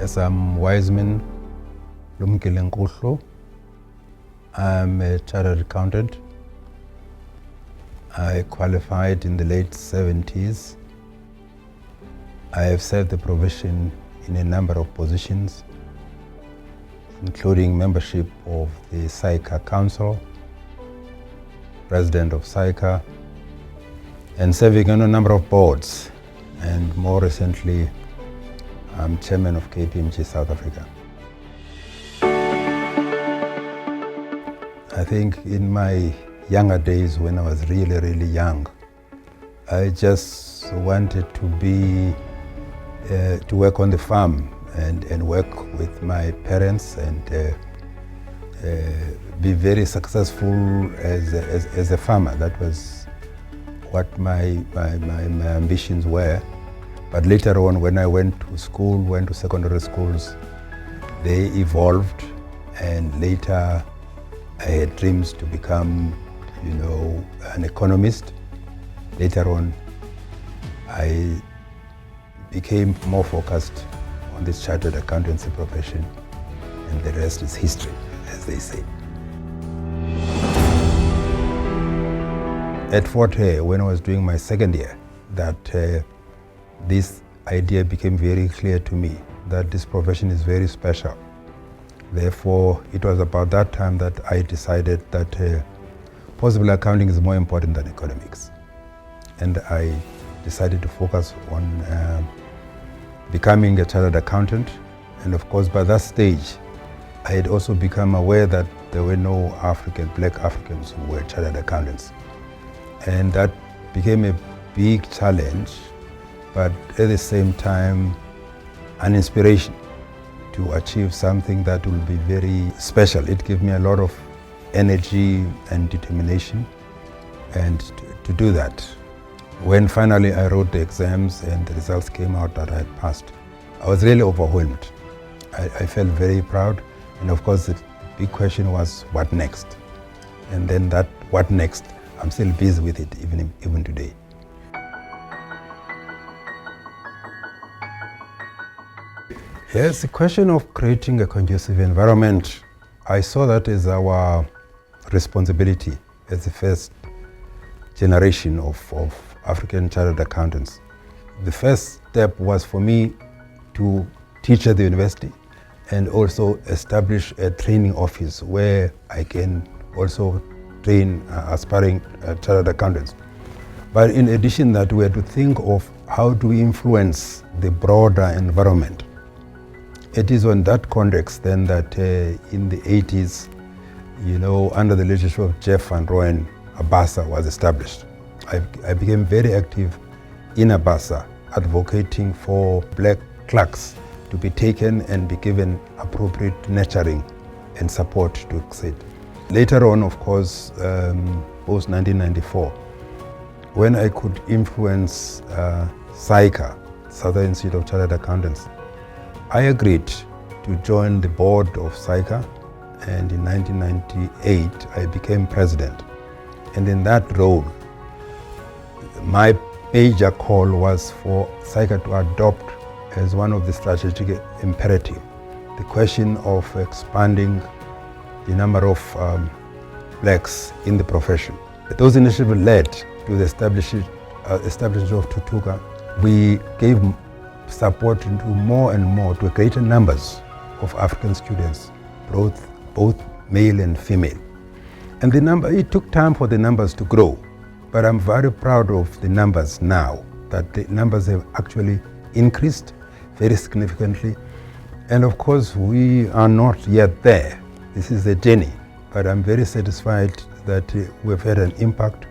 Yes, I'm Wiseman Nkuhlu. I'm a chartered accountant. I qualified in the late 70s. I have served the profession in a number of positions, including membership of the SAICA Council, president of SAICA, and serving on a number of boards. And more recently, I'm chairman of KPMG South Africa. I think in my younger days, when I was really young, I just wanted to be to work on the farm and work with my parents and be very successful as a farmer. That was what my ambitions were. But later on, when I went to school, went to secondary schools, they evolved, and later I had dreams to become, an economist. Later on, I became more focused on this chartered accountancy profession, and the rest is history, as they say. At Fort Hare, when I was doing my second year, that this idea became very clear to me, that this profession is very special. Therefore, it was about that time that I decided that possibly accounting is more important than economics. And I decided to focus on becoming a chartered accountant. And of course, by that stage, I had also become aware that there were no black Africans who were chartered accountants. And that became a big challenge, but at the same time, an inspiration to achieve something that will be very special. It gave me a lot of energy and determination, and to do that. When finally I wrote the exams and the results came out that I had passed, I was really overwhelmed. I felt very proud, and of course the big question was, what next? And then that what next, I'm still busy with it even today. Yes, the question of creating a conducive environment, I saw that as our responsibility as the first generation of African chartered accountants. The first step was for me to teach at the university and also establish a training office where I can also train aspiring chartered accountants. But in addition to that, we had to think of how to influence the broader environment. It is on that context then that in the 80s, under the leadership of Jeff Van Rooyen, ABASA was established. I became very active in ABASA, advocating for black clerks to be taken and be given appropriate nurturing and support to succeed. Later on, of course, post 1994, when I could influence SAICA, Southern Institute of Chartered Accountants, I agreed to join the board of SAICA, and in 1998 I became president. And in that role, my major call was for SAICA to adopt as one of the strategic imperatives the question of expanding the number of blacks in the profession. Those initiatives led to the establishment of Tutuka. We gave support to more and more, to greater numbers of African students, both male and female. And it took time for the numbers to grow, but I'm very proud of the numbers now, that the numbers have actually increased very significantly. And of course, we are not yet there. This is a journey, but I'm very satisfied that we've had an impact,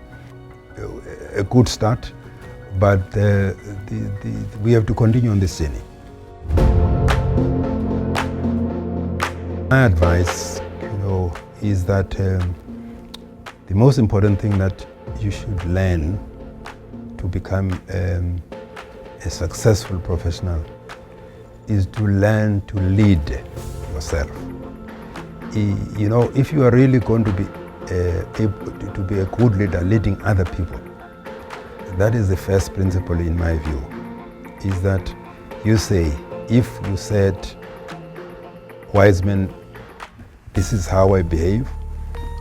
a good start, but we have to continue on this journey. My advice, is that the most important thing that you should learn to become a successful professional is to learn to lead yourself. If you are really going to be able to be a good leader, leading other people, that is the first principle in my view, is that you say, if you said Wiseman, this is how I behave.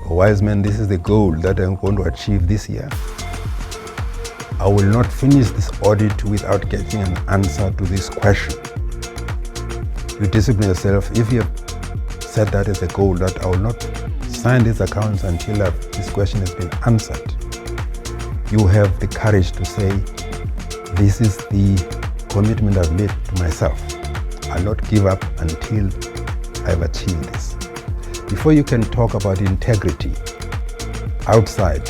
Or Wiseman, this is the goal that I'm going to achieve this year. I will not finish this audit without getting an answer to this question. You discipline yourself. If you have set that as a goal, that I will not sign these accounts until this question has been answered, you have the courage to say, this is the commitment I've made to myself. I'll not give up until I've achieved this. Before you can talk about integrity outside,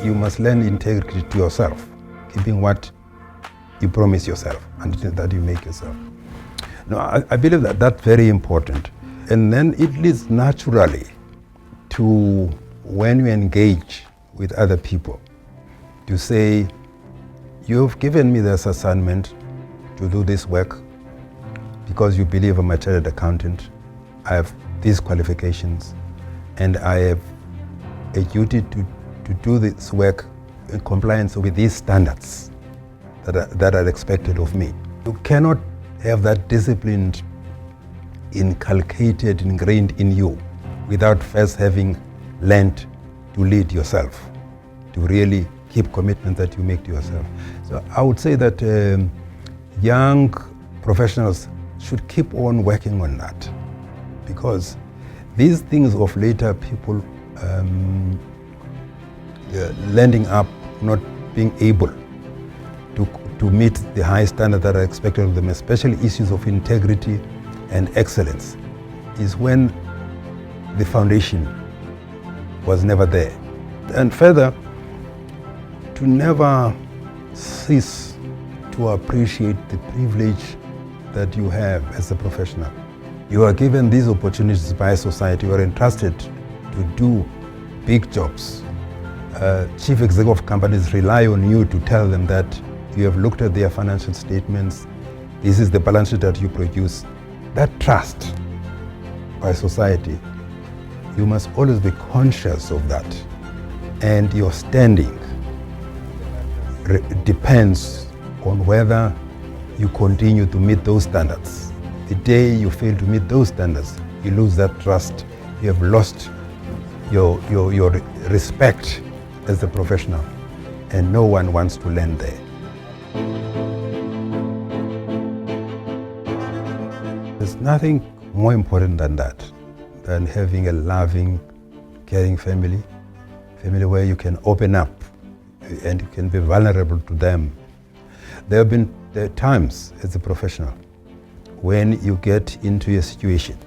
you must learn integrity to yourself, keeping what you promise yourself and that you make yourself. Now, I believe that that's very important. And then it leads naturally to when you engage with other people to say, you've given me this assignment to do this work because you believe I'm a chartered accountant. I have these qualifications and I have a duty to do this work in compliance with these standards that are expected of me. You cannot have that discipline inculcated, ingrained in you without first having learned to lead yourself, to really keep commitments that you make to yourself. So I would say that young professionals should keep on working on that, because these things of later people landing up not being able to meet the high standards that are expected of them, especially issues of integrity and excellence, is when the foundation was never there. And further, to never cease to appreciate the privilege that you have as a professional. You are given these opportunities by society. You are entrusted to do big jobs. Chief executive companies rely on you to tell them that you have looked at their financial statements. This is the balance sheet that you produce. That trust by society, you must always be conscious of that. And your standing depends on whether you continue to meet those standards. The day you fail to meet those standards, you lose that trust. You have lost your respect as a professional, and no one wants to learn there. There's nothing more important than that, than having a loving, caring family where you can open up and you can be vulnerable to them. There have been times as a professional when you get into a situation,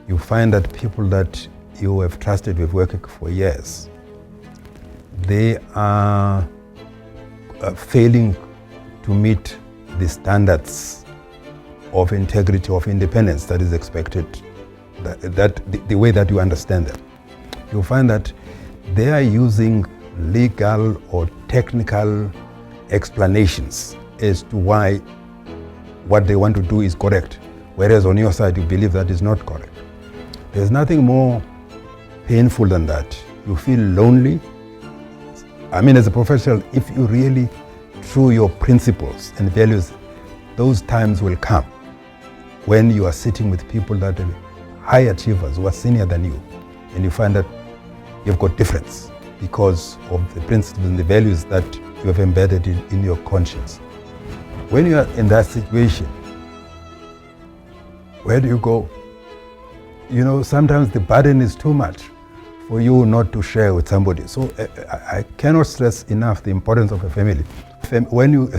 you find that people that you have trusted with working for years, they are failing to meet the standards of integrity, of independence that is expected, the way that you understand them. You find that they are using legal or technical explanations as to why what they want to do is correct, whereas on your side you believe that is not correct. There's nothing more painful than that. You feel lonely. I mean, as a professional, if you really true your principles and values, those times will come when you are sitting with people that are high achievers who are senior than you, and you find that you've got difference because of the principles and the values that you have embedded in your conscience. When you are in that situation, where do you go? You know, sometimes the burden is too much for you not to share with somebody. So I cannot stress enough the importance of a family. When you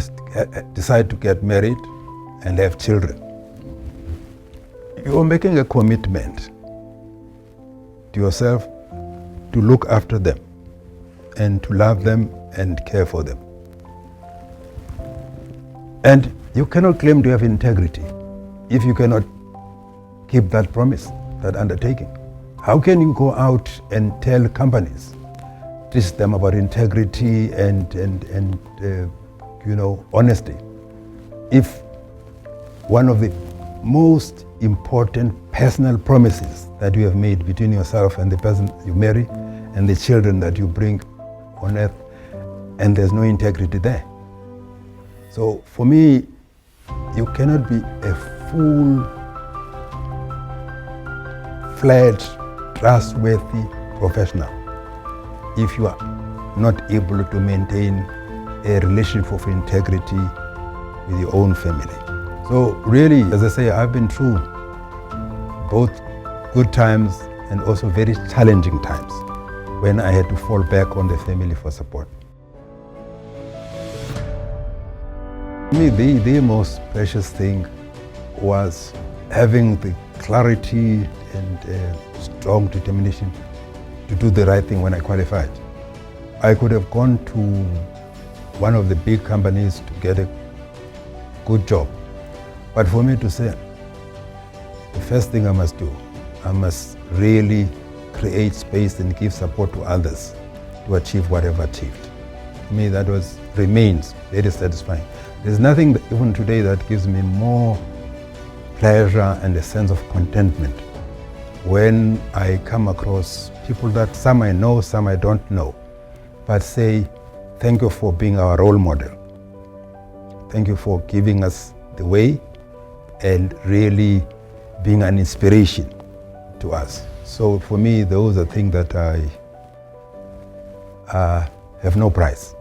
decide to get married and have children, you are making a commitment to yourself to look after them and to love them and care for them. And you cannot claim to have integrity if you cannot keep that promise, that undertaking. How can you go out and tell companies, teach them about integrity and honesty, if one of the most important personal promises that you have made between yourself and the person you marry and the children that you bring on earth, and there's no integrity there? So for me, you cannot be a full flat, trustworthy professional if you are not able to maintain a relationship of integrity with your own family. So really, as I say, I've been through both good times and also very challenging times when I had to fall back on the family for support. For me, the most precious thing was having the clarity and strong determination to do the right thing when I qualified. I could have gone to one of the big companies to get a good job. But for me to say, the first thing I must do, I must really create space and give support to others to achieve what I've achieved. For me, that remains very satisfying. There's nothing even today that gives me more pleasure and a sense of contentment when I come across people that some I know, some I don't know, but say, thank you for being our role model. Thank you for giving us the way and really being an inspiration to us. So for me, those are things that I have no price.